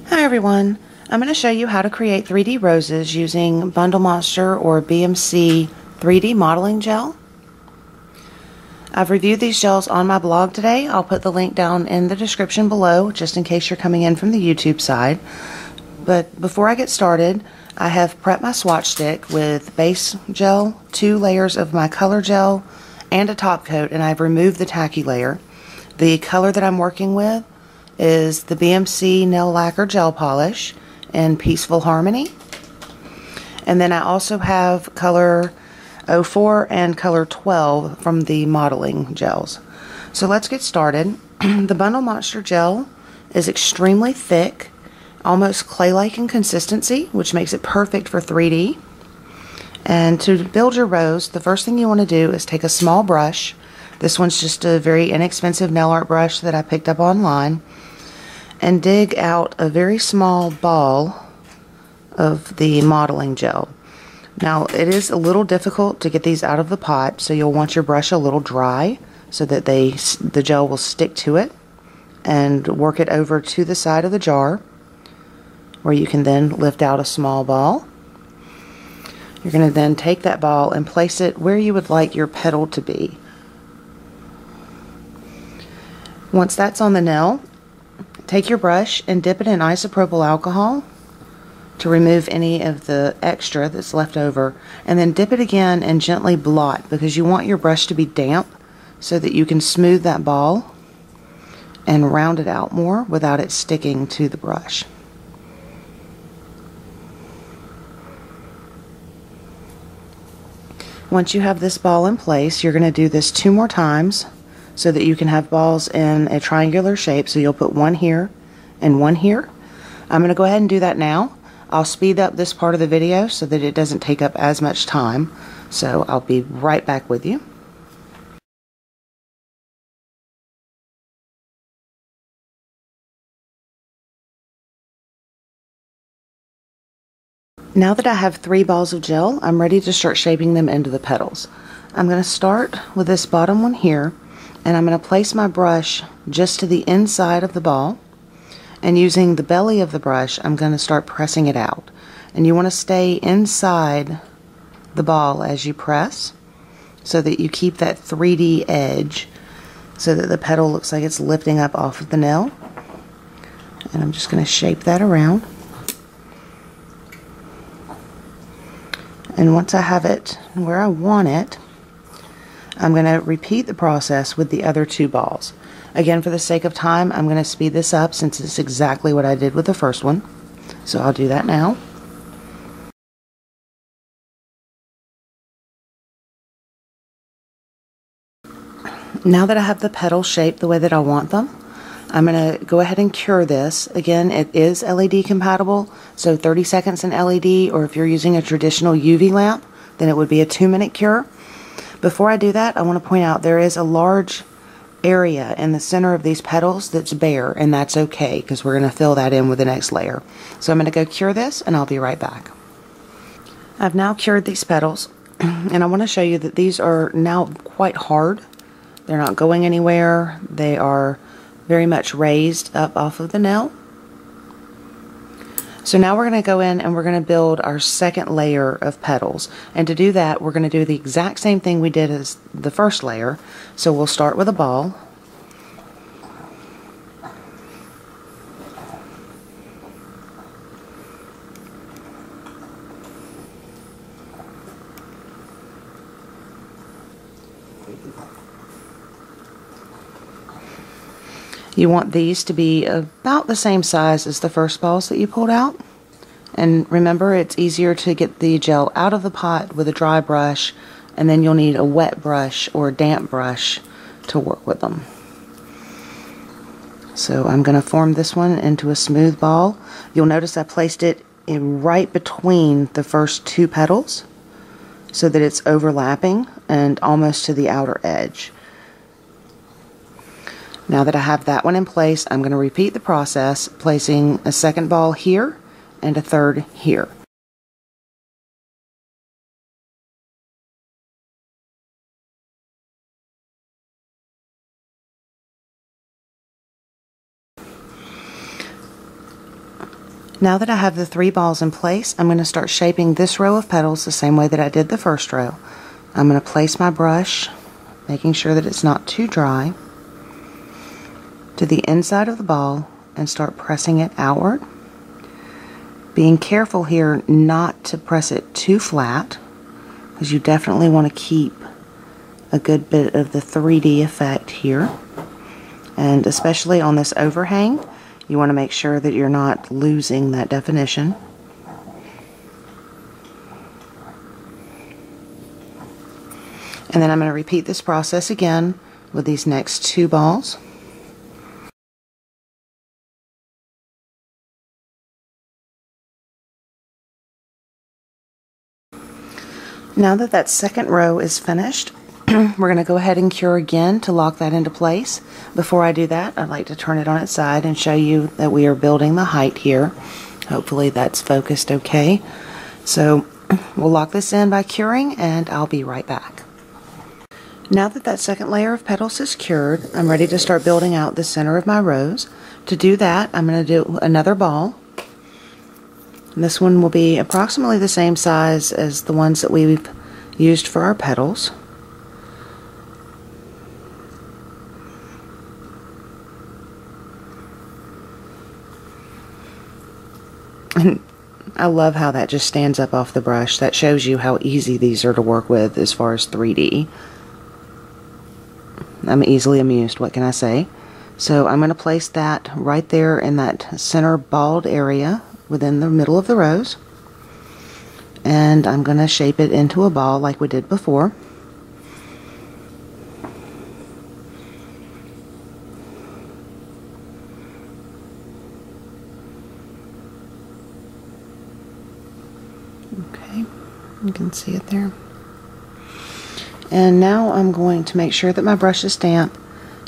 Hi everyone, I'm going to show you how to create 3D roses using Bundle Monster or BMC 3D modeling gel. I've reviewed these gels on my blog today. I'll put the link down in the description below just in case you're coming in from the YouTube side. But before I get started, I have prepped my swatch stick with base gel, 2 layers of my color gel, and a top coat, and I've removed the tacky layer. The color that I'm working with is the BMC Nail Lacquer Gel Polish in Peaceful Harmony. And then I also have color 04 and color 12 from the modeling gels. So let's get started. The Bundle Monster gel is extremely thick, almost clay-like in consistency, which makes it perfect for 3D. And to build your rose, the first thing you want to do is take a small brush. This one's just a very inexpensive nail art brush that I picked up online, and dig out a very small ball of the modeling gel. Now, it is a little difficult to get these out of the pot, so you'll want your brush a little dry so that the gel will stick to it, and work it over to the side of the jar where you can then lift out a small ball. You're going to then take that ball and place it where you would like your petal to be. Once that's on the nail, take your brush and dip it in isopropyl alcohol to remove any of the extra that's left over, and then dip it again and gently blot, because you want your brush to be damp so that you can smooth that ball and round it out more without it sticking to the brush. Once you have this ball in place, you're going to do this 2 more times so that you can have balls in a triangular shape. So you'll put one here and one here. I'm going to go ahead and do that now. I'll speed up this part of the video so that it doesn't take up as much time. So I'll be right back with you. Now that I have 3 balls of gel, I'm ready to start shaping them into the petals. I'm going to start with this bottom one here, and I'm going to place my brush just to the inside of the ball, and using the belly of the brush I'm going to start pressing it out. And you want to stay inside the ball as you press so that you keep that 3D edge so that the petal looks like it's lifting up off of the nail. And I'm just going to shape that around. And once I have it where I want it, I'm going to repeat the process with the other 2 balls. Again, for the sake of time, I'm going to speed this up since it's exactly what I did with the first one. So I'll do that now. Now that I have the petals shaped the way that I want them, I'm going to go ahead and cure this. Again, it is LED compatible, so 30 seconds in LED, or if you're using a traditional UV lamp, then it would be a 2-minute cure. Before I do that, I want to point out there is a large area in the center of these petals that's bare, and that's okay because we're going to fill that in with the next layer. So I'm going to go cure this, and I'll be right back. I've now cured these petals, and I want to show you that these are now quite hard. They're not going anywhere. They are very much raised up off of the nail. So now we're going to go in and we're going to build our second layer of petals. And to do that, we're going to do the exact same thing we did as the first layer. So we'll start with a ball. You want these to be about the same size as the first balls that you pulled out. And remember, it's easier to get the gel out of the pot with a dry brush, and then you'll need a wet brush or a damp brush to work with them. So I'm going to form this one into a smooth ball. You'll notice I placed it in right between the first 2 petals so that it's overlapping and almost to the outer edge. Now that I have that one in place, I'm going to repeat the process, placing a second ball here and a third here. Now that I have the 3 balls in place, I'm going to start shaping this row of petals the same way that I did the first row. I'm going to place my brush, making sure that it's not too dry, to the inside of the ball and start pressing it outward. Being careful here not to press it too flat, because you definitely want to keep a good bit of the 3D effect here. And especially on this overhang, you want to make sure that you're not losing that definition. And then I'm going to repeat this process again with these next 2 balls. Now that that second row is finished, we're going to go ahead and cure again to lock that into place. Before I do that, I'd like to turn it on its side and show you that we are building the height here. Hopefully that's focused okay. So we'll lock this in by curing, and I'll be right back. Now that that second layer of petals is cured, I'm ready to start building out the center of my rose. To do that, I'm going to do another ball. This one will be approximately the same size as the ones that we've used for our petals. And I love how that just stands up off the brush. That shows you how easy these are to work with as far as 3D. I'm easily amused, what can I say? So I'm going to place that right there in that center balled area within the middle of the rose, and I'm going to shape it into a ball like we did before. Okay, you can see it there. And now I'm going to make sure that my brush is damp,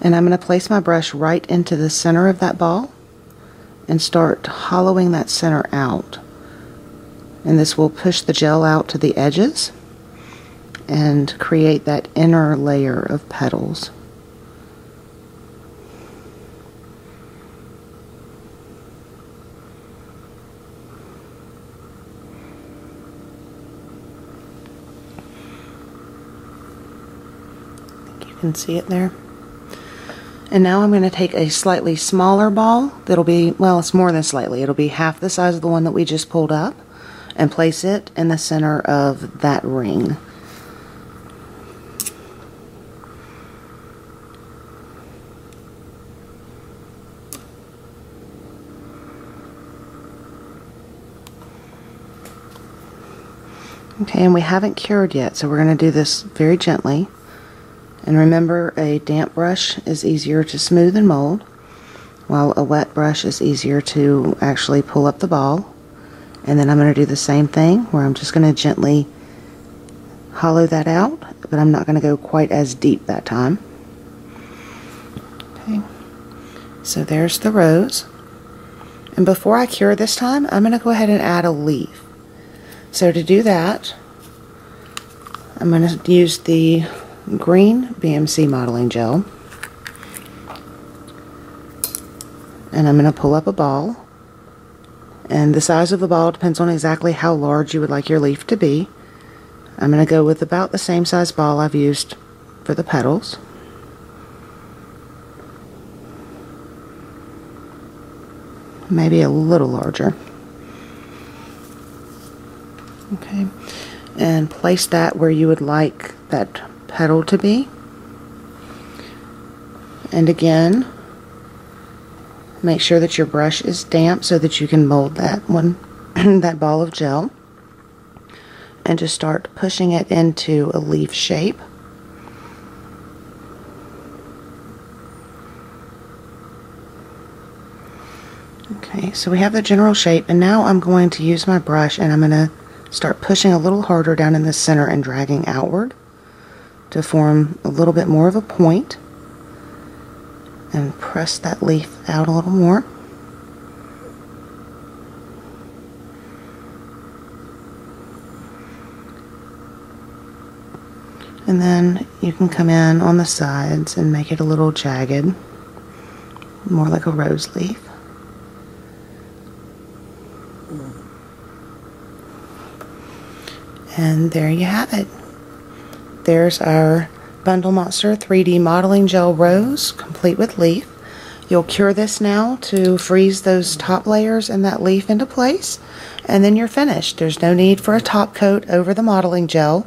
and I'm going to place my brush right into the center of that ball and start hollowing that center out. And this will push the gel out to the edges and create that inner layer of petals. I think you can see it there. And now I'm going to take a slightly smaller ball that'll be, well, it's more than slightly, it'll be half the size of the one that we just pulled up, and place it in the center of that ring. Okay, and we haven't cured yet, so we're going to do this very gently. And remember, a damp brush is easier to smooth and mold, while a wet brush is easier to actually pull up the ball. And then I'm going to do the same thing, where I'm just going to gently hollow that out, but I'm not going to go quite as deep that time. Okay, so there's the rose. And before I cure this time, I'm going to go ahead and add a leaf. So to do that, I'm going to use the green BMC modeling gel, and I'm going to pull up a ball, and the size of the ball depends on exactly how large you would like your leaf to be. I'm going to go with about the same size ball I've used for the petals. Maybe a little larger. Okay, and place that where you would like that petal to be. And again, make sure that your brush is damp so that you can mold that one, that ball of gel, and just start pushing it into a leaf shape. Okay, so we have the general shape, and now I'm going to use my brush, and I'm going to start pushing a little harder down in the center and dragging outward to form a little bit more of a point, and press that leaf out a little more. And then you can come in on the sides and make it a little jagged, more like a rose leaf. And there you have it. There's our Bundle Monster 3D Modeling Gel Rose, complete with leaf. You'll cure this now to freeze those top layers and that leaf into place, and then you're finished. There's no need for a top coat over the modeling gel.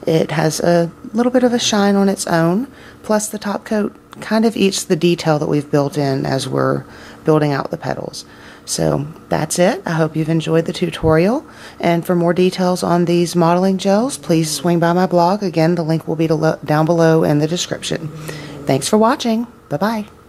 It has a little bit of a shine on its own, plus the top coat kind of eats the detail that we've built in as we're building out the petals. So that's it. I hope you've enjoyed the tutorial, and for more details on these modeling gels, please swing by my blog. Again, the link will be down below in the description. Thanks for watching. Bye-bye.